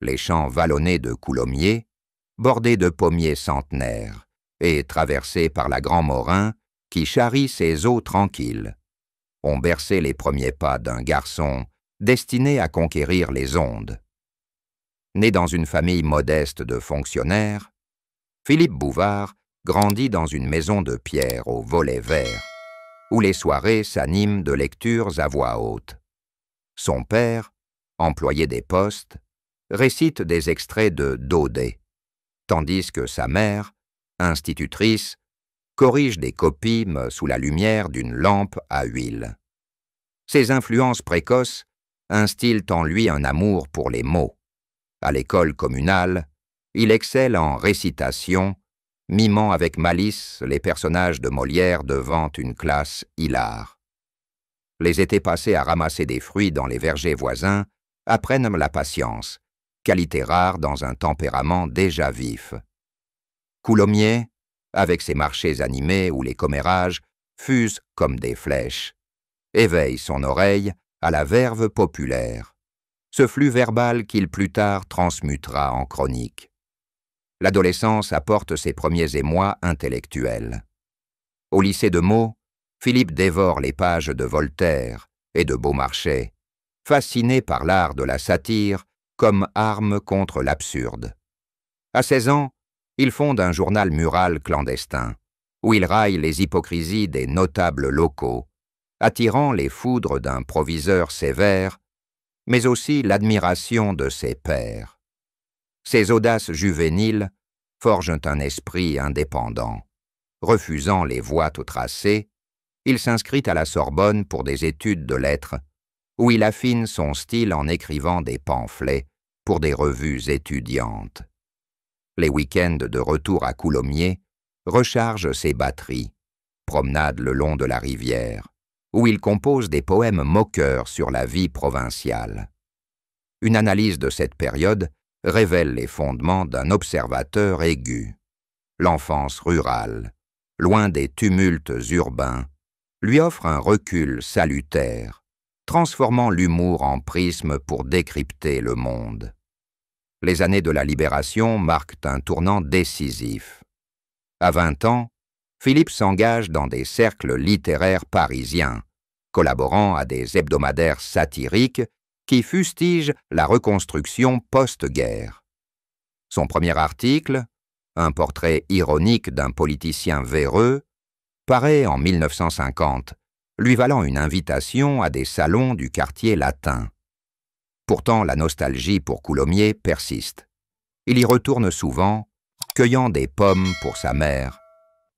les champs vallonnés de coulommiers, bordés de pommiers centenaires, et traversés par la Grand Morin qui charrie ses eaux tranquilles, ont bercé les premiers pas d'un garçon destiné à conquérir les ondes. Né dans une famille modeste de fonctionnaires, Philippe Bouvard grandit dans une maison de pierre aux volets verts, où les soirées s'animent de lectures à voix haute. Son père, employé des postes, récite des extraits de Daudet, tandis que sa mère, institutrice, corrige des copies sous la lumière d'une lampe à huile. Ses influences précoces instillent en lui un amour pour les mots. À l'école communale, il excelle en récitation, mimant avec malice les personnages de Molière devant une classe hilare. Les étés passés à ramasser des fruits dans les vergers voisins apprennent la patience, qualité rare dans un tempérament déjà vif. Coulommiers, avec ses marchés animés où les commérages fusent comme des flèches, éveille son oreille à la verve populaire, ce flux verbal qu'il plus tard transmutera en chronique. L'adolescence apporte ses premiers émois intellectuels. Au lycée de Meaux, Philippe dévore les pages de Voltaire et de Beaumarchais, fasciné par l'art de la satire comme arme contre l'absurde. À 16 ans, il fonde un journal mural clandestin, où il raille les hypocrisies des notables locaux, attirant les foudres d'un proviseur sévère, mais aussi l'admiration de ses pairs. Ses audaces juvéniles forgent un esprit indépendant. Refusant les voies tout tracées, il s'inscrit à la Sorbonne pour des études de lettres, où il affine son style en écrivant des pamphlets pour des revues étudiantes. Les week-ends de retour à Coulommiers rechargent ses batteries, promenade le long de la rivière, où il compose des poèmes moqueurs sur la vie provinciale. Une analyse de cette période révèle les fondements d'un observateur aigu. L'enfance rurale, loin des tumultes urbains, lui offre un recul salutaire, transformant l'humour en prisme pour décrypter le monde. Les années de la Libération marquent un tournant décisif. À 20 ans, Philippe s'engage dans des cercles littéraires parisiens, collaborant à des hebdomadaires satiriques qui fustigent la reconstruction post-guerre. Son premier article, un portrait ironique d'un politicien véreux, paraît en 1950, lui valant une invitation à des salons du quartier latin. Pourtant, la nostalgie pour Coulommiers persiste. Il y retourne souvent, cueillant des pommes pour sa mère,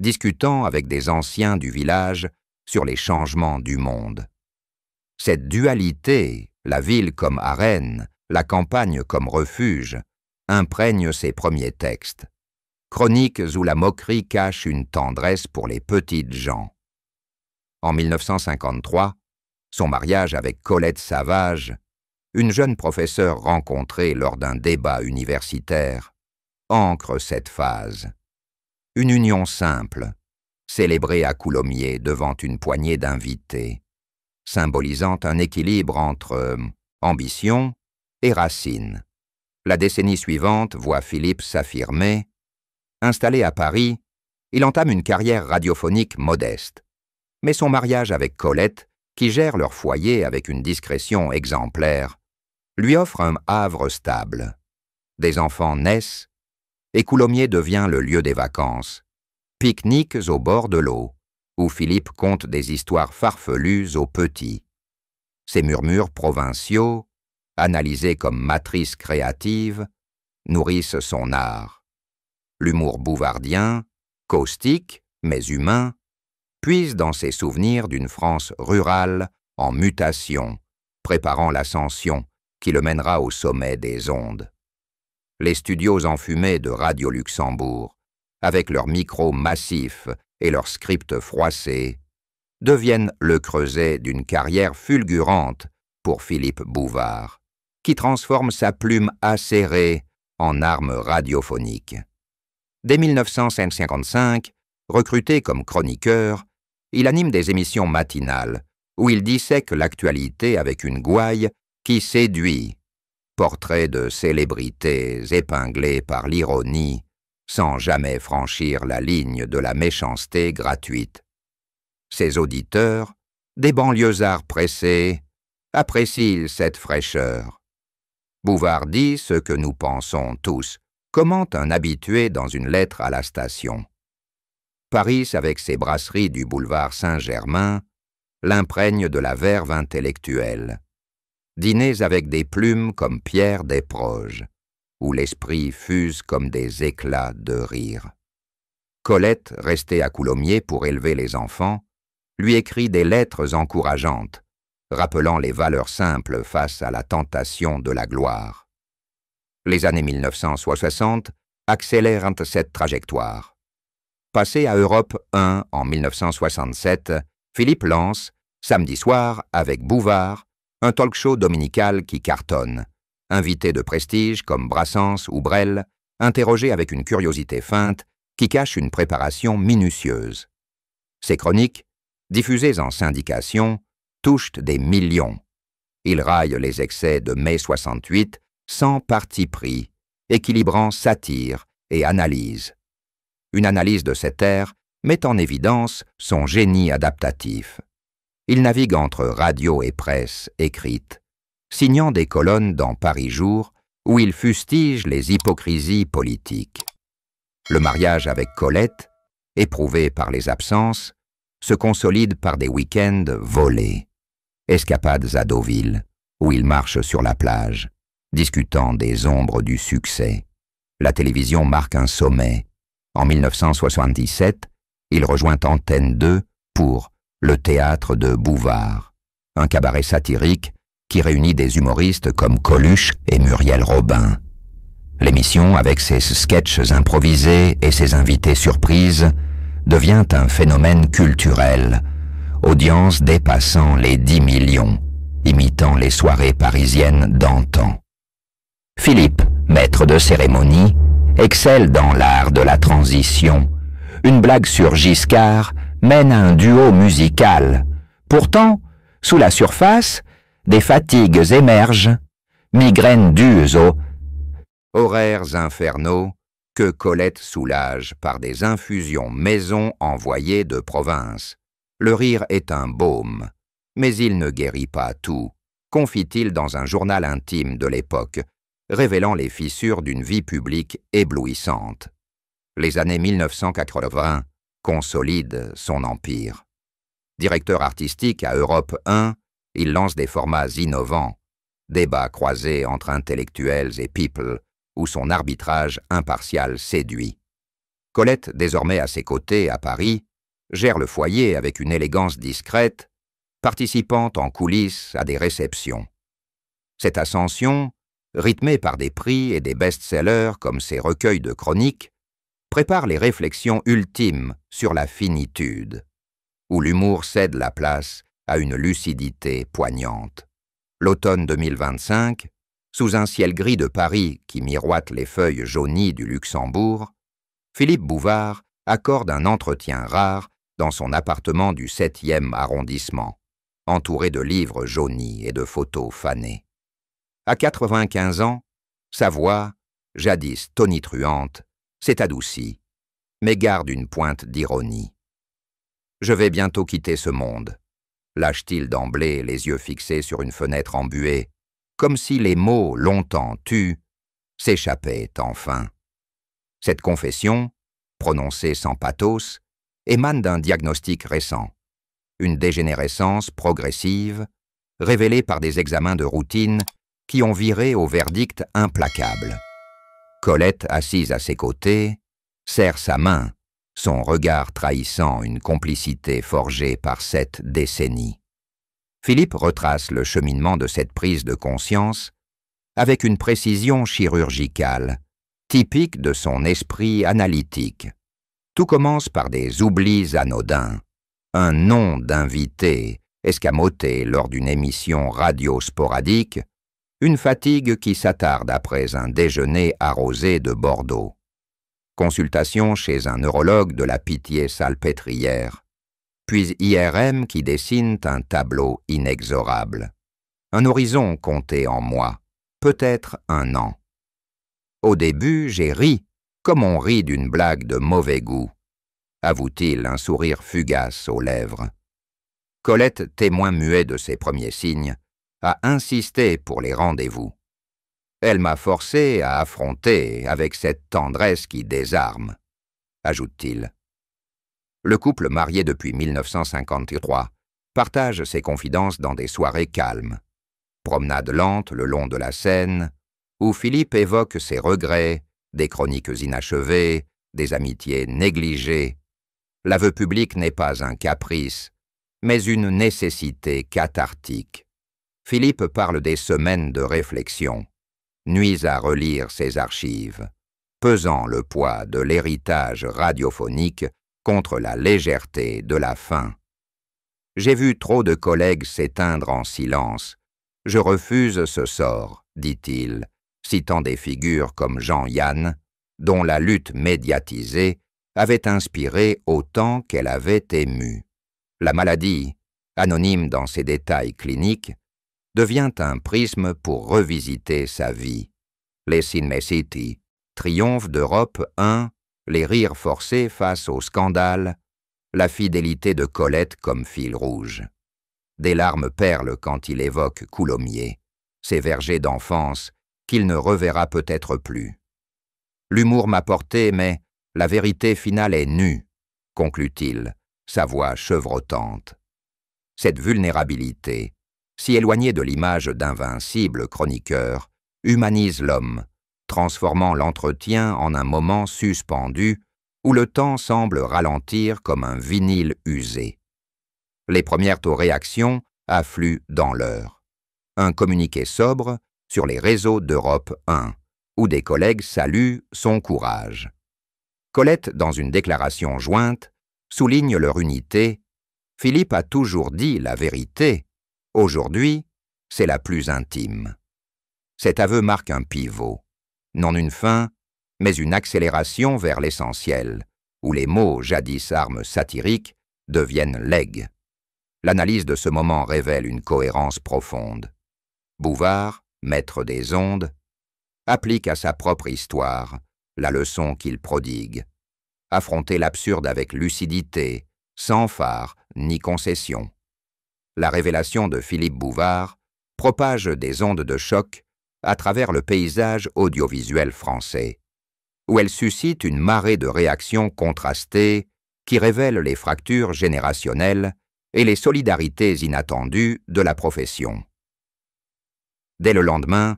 discutant avec des anciens du village sur les changements du monde. Cette dualité, la ville comme arène, la campagne comme refuge, imprègne ses premiers textes. Chroniques où la moquerie cache une tendresse pour les petites gens. En 1953, son mariage avec Colette Savage, une jeune professeure rencontrée lors d'un débat universitaire, ancre cette phase. Une union simple, célébrée à Coulommiers devant une poignée d'invités, symbolisant un équilibre entre ambition et racine. La décennie suivante voit Philippe s'affirmer. Installé à Paris, il entame une carrière radiophonique modeste. Mais son mariage avec Colette, qui gère leur foyer avec une discrétion exemplaire, lui offre un havre stable. Des enfants naissent, et Coulommiers devient le lieu des vacances. Pique-niques au bord de l'eau, où Philippe conte des histoires farfelues aux petits. Ces murmures provinciaux, analysés comme matrice créative, nourrissent son art. L'humour bouvardien, caustique mais humain, puise dans ses souvenirs d'une France rurale en mutation, préparant l'ascension qui le mènera au sommet des ondes. Les studios enfumés de Radio Luxembourg, avec leurs micros massifs et leurs scripts froissés, deviennent le creuset d'une carrière fulgurante pour Philippe Bouvard, qui transforme sa plume acérée en arme radiophonique. Dès 1955, recruté comme chroniqueur, il anime des émissions matinales où il dissèque l'actualité avec une gouaille qui séduit, portraits de célébrités épinglées par l'ironie, sans jamais franchir la ligne de la méchanceté gratuite. Ses auditeurs, des banlieusards pressés, apprécient cette fraîcheur. Bouvard dit ce que nous pensons tous, commente un habitué dans une lettre à la station. Paris, avec ses brasseries du boulevard Saint-Germain, l'imprègne de la verve intellectuelle. Dîners avec des plumes comme Pierre Desproges, où l'esprit fuse comme des éclats de rire. Colette, restée à Coulommiers pour élever les enfants, lui écrit des lettres encourageantes, rappelant les valeurs simples face à la tentation de la gloire. Les années 1960 accélèrent cette trajectoire. Passé à Europe 1 en 1967, Philippe lance, samedi soir avec Bouvard, un talk-show dominical qui cartonne. Invités de prestige comme Brassens ou Brel, interrogés avec une curiosité feinte qui cache une préparation minutieuse. Ces chroniques, diffusées en syndication, touchent des millions. Ils raillent les excès de mai 68 sans parti pris, équilibrant satire et analyse. Une analyse de cette ère met en évidence son génie adaptatif. Il navigue entre radio et presse écrite, signant des colonnes dans Paris Jour où il fustige les hypocrisies politiques. Le mariage avec Colette, éprouvé par les absences, se consolide par des week-ends volés. Escapades à Deauville, où il marche sur la plage, discutant des ombres du succès. La télévision marque un sommet. En 1977, il rejoint Antenne 2 pour Le Théâtre de Bouvard, un cabaret satirique qui réunit des humoristes comme Coluche et Muriel Robin. L'émission, avec ses sketchs improvisés et ses invités surprises, devient un phénomène culturel, audience dépassant les 10 millions, imitant les soirées parisiennes d'antan. Philippe, maître de cérémonie, excelle dans l'art de la transition. Une blague sur Giscard mène à un duo musical. Pourtant, sous la surface, des fatigues émergent, migraines dues aux horaires infernaux que Colette soulage par des infusions maison envoyées de province. Le rire est un baume, mais il ne guérit pas tout, confie-t-il dans un journal intime de l'époque, révélant les fissures d'une vie publique éblouissante. Les années 1980 consolident son empire. Directeur artistique à Europe 1, il lance des formats innovants, débats croisés entre intellectuels et people, où son arbitrage impartial séduit. Colette, désormais à ses côtés à Paris, gère le foyer avec une élégance discrète, participant en coulisses à des réceptions. Cette ascension, rythmée par des prix et des best-sellers comme ses recueils de chroniques, prépare les réflexions ultimes sur la finitude, où l'humour cède la place à une lucidité poignante. L'automne 2025, sous un ciel gris de Paris qui miroite les feuilles jaunies du Luxembourg, Philippe Bouvard accorde un entretien rare dans son appartement du 7e arrondissement, entouré de livres jaunis et de photos fanées. À 95 ans, sa voix, jadis tonitruante, s'est adoucie, mais garde une pointe d'ironie. « Je vais bientôt quitter ce monde », lâche-t-il d'emblée, les yeux fixés sur une fenêtre embuée, comme si les mots longtemps tus s'échappaient enfin. Cette confession, prononcée sans pathos, émane d'un diagnostic récent, une dégénérescence progressive, révélée par des examens de routine qui ont viré au verdict implacable. Colette, assise à ses côtés, serre sa main, son regard trahissant une complicité forgée par 7 décennies. Philippe retrace le cheminement de cette prise de conscience avec une précision chirurgicale, typique de son esprit analytique. Tout commence par des oublis anodins, un nom d'invité escamoté lors d'une émission radio sporadique, une fatigue qui s'attarde après un déjeuner arrosé de Bordeaux. Consultation chez un neurologue de la Pitié-Salpêtrière, puis IRM qui dessine un tableau inexorable. Un horizon compté en mois, peut-être 1 an. Au début, j'ai ri, comme on rit d'une blague de mauvais goût, avoue-t-il, un sourire fugace aux lèvres. Colette, témoin muet de ses premiers signes, a insisté pour les rendez-vous. Elle m'a forcé à affronter avec cette tendresse qui désarme, ajoute-t-il. Le couple marié depuis 1953 partage ses confidences dans des soirées calmes. Promenade lente le long de la Seine, où Philippe évoque ses regrets, des chroniques inachevées, des amitiés négligées. L'aveu public n'est pas un caprice, mais une nécessité cathartique. Philippe parle des semaines de réflexion, nuit à relire ses archives, pesant le poids de l'héritage radiophonique contre la légèreté de la fin. J'ai vu trop de collègues s'éteindre en silence. Je refuse ce sort, dit-il, citant des figures comme Jean-Yann, dont la lutte médiatisée avait inspiré autant qu'elle avait ému. La maladie, anonyme dans ses détails cliniques, devient un prisme pour revisiter sa vie. Les Cinecittì, triomphe d'Europe 1, les rires forcés face au scandale, la fidélité de Colette comme fil rouge. Des larmes perlent quand il évoque Coulommiers, ses vergers d'enfance qu'il ne reverra peut-être plus. L'humour m'a porté, mais la vérité finale est nue, conclut-il, sa voix chevrotante. Cette vulnérabilité, si éloignée de l'image d'invincible chroniqueur, humanise l'homme, transformant l'entretien en un moment suspendu où le temps semble ralentir comme un vinyle usé. Les premières réactions affluent dans l'heure. Un communiqué sobre sur les réseaux d'Europe 1, où des collègues saluent son courage. Colette, dans une déclaration jointe, souligne leur unité. Philippe a toujours dit la vérité. Aujourd'hui, c'est la plus intime. Cet aveu marque un pivot, non une fin, mais une accélération vers l'essentiel, où les mots jadis armes satiriques deviennent legs. L'analyse de ce moment révèle une cohérence profonde. Bouvard, maître des ondes, applique à sa propre histoire la leçon qu'il prodigue. Affronter l'absurde avec lucidité, sans phare ni concession. La révélation de Philippe Bouvard propage des ondes de choc à travers le paysage audiovisuel français, où elle suscite une marée de réactions contrastées qui révèlent les fractures générationnelles et les solidarités inattendues de la profession. Dès le lendemain,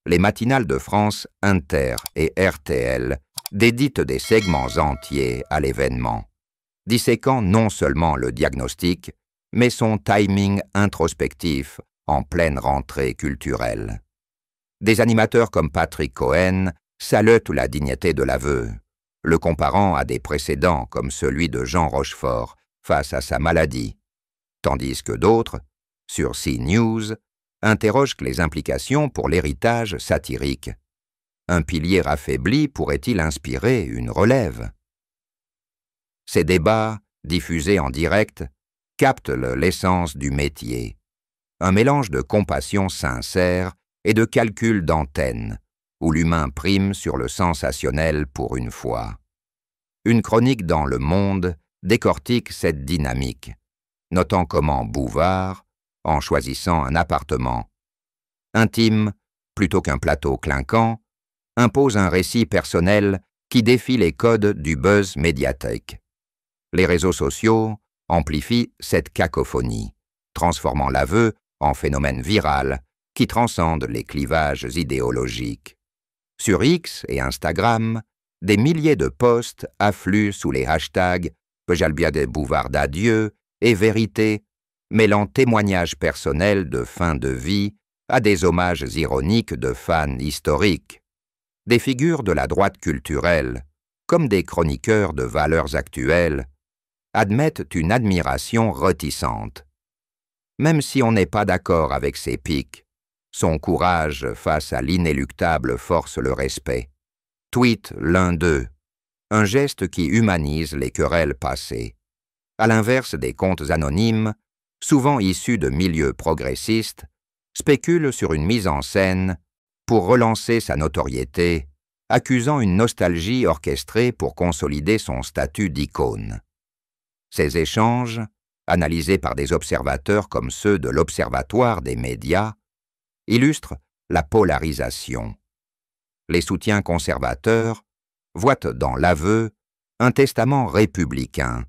les matinales de France Inter et RTL déditent des segments entiers à l'événement, disséquant non seulement le diagnostic, mais son timing introspectif en pleine rentrée culturelle. Des animateurs comme Patrick Cohen saluent la dignité de l'aveu, le comparant à des précédents comme celui de Jean Rochefort face à sa maladie, tandis que d'autres, sur CNews, interrogent les implications pour l'héritage satirique. Un pilier affaibli pourrait-il inspirer une relève? Ces débats, diffusés en direct, captent l'essence du métier, un mélange de compassion sincère et de calcul d'antenne, où l'humain prime sur le sensationnel pour une fois. Une chronique dans Le Monde décortique cette dynamique, notant comment Bouvard, en choisissant un appartement intime plutôt qu'un plateau clinquant, impose un récit personnel qui défie les codes du buzz médiatique. Les réseaux sociaux amplifient cette cacophonie, transformant l'aveu en phénomène viral qui transcende les clivages idéologiques. Sur X et Instagram, des milliers de posts affluent sous les hashtags « Pejalbiade Bouvard d'adieu » et « Vérité », mêlant témoignages personnels de fin de vie à des hommages ironiques de fans historiques. Des figures de la droite culturelle, comme des chroniqueurs de valeurs actuelles, admettent une admiration réticente. Même si on n'est pas d'accord avec ses pics, son courage face à l'inéluctable force le respect. Tweet l'un d'eux, un geste qui humanise les querelles passées. À l'inverse des comptes anonymes, souvent issus de milieux progressistes, spéculent sur une mise en scène pour relancer sa notoriété, accusant une nostalgie orchestrée pour consolider son statut d'icône. Ces échanges, analysés par des observateurs comme ceux de l'Observatoire des médias, illustrent la polarisation. Les soutiens conservateurs voient dans l'aveu un testament républicain,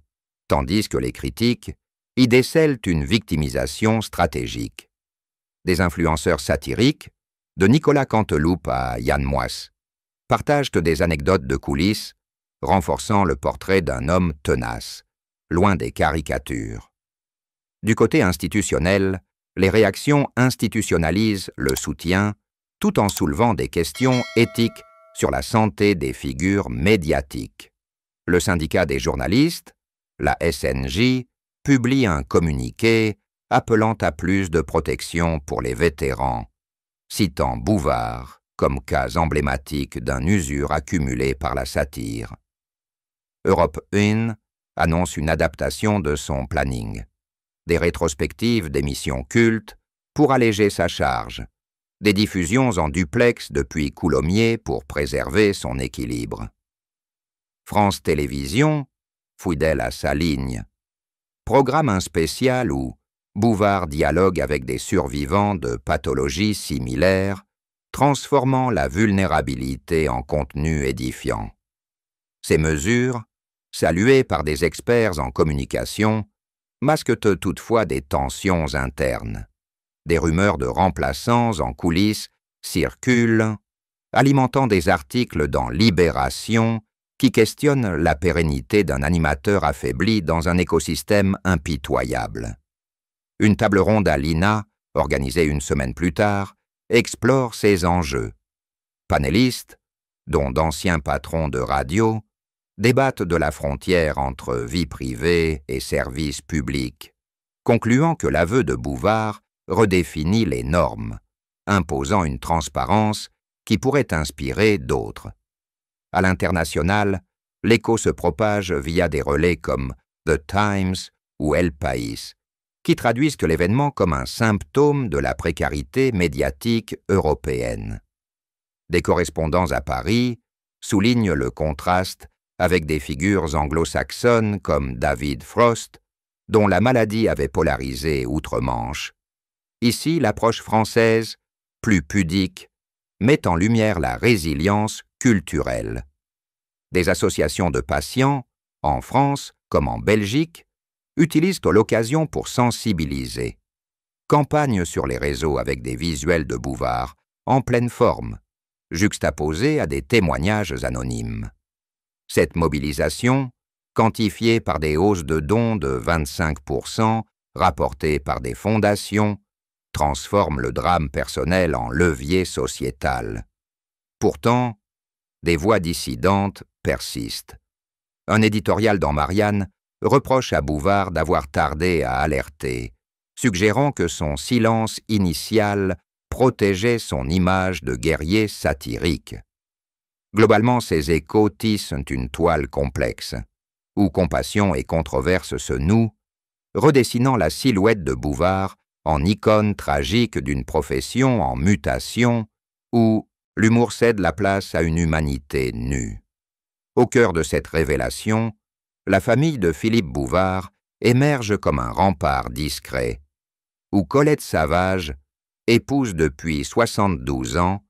tandis que les critiques y décèlent une victimisation stratégique. Des influenceurs satiriques, de Nicolas Canteloupe à Yann Moix, partagent des anecdotes de coulisses, renforçant le portrait d'un homme tenace, loin des caricatures. Du côté institutionnel, les réactions institutionnalisent le soutien, tout en soulevant des questions éthiques sur la santé des figures médiatiques. Le syndicat des journalistes, la SNJ, publie un communiqué appelant à plus de protection pour les vétérans, citant Bouvard comme cas emblématique d'un usure accumulé par la satire. Europe 1 annonce une adaptation de son planning, des rétrospectives d'émissions cultes pour alléger sa charge, des diffusions en duplex depuis Coulommiers pour préserver son équilibre. France Télévisions, fidèle à sa ligne, programme un spécial où Bouvard dialogue avec des survivants de pathologies similaires, transformant la vulnérabilité en contenu édifiant. Ces mesures, saluées par des experts en communication, masquent toutefois des tensions internes. Des rumeurs de remplaçants en coulisses circulent, alimentant des articles dans Libération qui questionnent la pérennité d'un animateur affaibli dans un écosystème impitoyable. Une table ronde à l'INA, organisée une semaine plus tard, explore ces enjeux. Panélistes, dont d'anciens patrons de radio, débattent de la frontière entre vie privée et service public, concluant que l'aveu de Bouvard redéfinit les normes, imposant une transparence qui pourrait inspirer d'autres. À l'international, l'écho se propage via des relais comme The Times ou El País, qui traduisent que l'événement comme un symptôme de la précarité médiatique européenne. Des correspondants à Paris soulignent le contraste avec des figures anglo-saxonnes comme David Frost, dont la maladie avait polarisé outre-Manche. Ici, l'approche française, plus pudique, met en lumière la résilience culturelle. Des associations de patients, en France comme en Belgique, utilisent l'occasion pour sensibiliser. Campagne sur les réseaux avec des visuels de Bouvard en pleine forme, juxtaposés à des témoignages anonymes. Cette mobilisation, quantifiée par des hausses de dons de 25%, rapportées par des fondations, transforme le drame personnel en levier sociétal. Pourtant, des voix dissidentes persistent. Un éditorial dans Marianne reproche à Bouvard d'avoir tardé à alerter, suggérant que son silence initial protégeait son image de guerrier satirique. Globalement, ces échos tissent une toile complexe, où compassion et controverse se nouent, redessinant la silhouette de Bouvard en icône tragique d'une profession en mutation, où l'humour cède la place à une humanité nue. Au cœur de cette révélation, la famille de Philippe Bouvard émerge comme un rempart discret, où Colette Savage, épouse depuis 72 ans,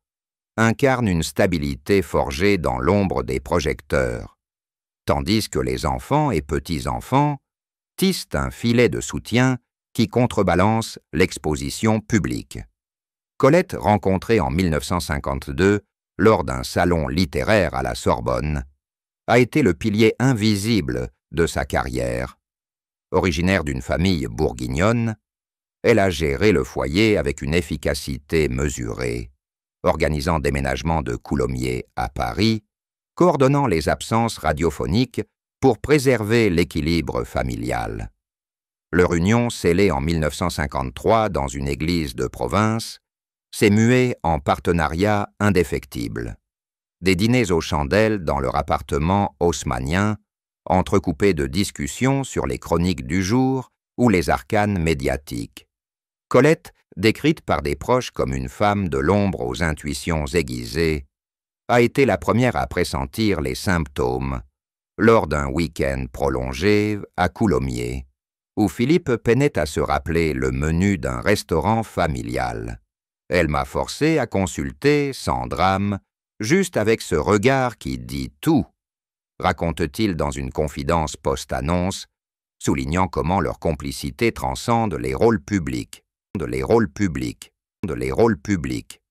incarne une stabilité forgée dans l'ombre des projecteurs, tandis que les enfants et petits-enfants tissent un filet de soutien qui contrebalance l'exposition publique. Colette, rencontrée en 1952 lors d'un salon littéraire à la Sorbonne, a été le pilier invisible de sa carrière. Originaire d'une famille bourguignonne, elle a géré le foyer avec une efficacité mesurée, organisant déménagement de Coulommiers à Paris, coordonnant les absences radiophoniques pour préserver l'équilibre familial. Leur union, scellée en 1953 dans une église de province, s'est muée en partenariat indéfectible. Des dîners aux chandelles dans leur appartement haussmannien, entrecoupés de discussions sur les chroniques du jour ou les arcanes médiatiques. Colette, décrite par des proches comme une femme de l'ombre aux intuitions aiguisées, a été la première à pressentir les symptômes lors d'un week-end prolongé à Coulommiers, où Philippe peinait à se rappeler le menu d'un restaurant familial. Elle m'a forcé à consulter, sans drame, juste avec ce regard qui dit tout, raconte-t-il dans une confidence post-annonce, soulignant comment leur complicité transcende les rôles publics, les rôles publics.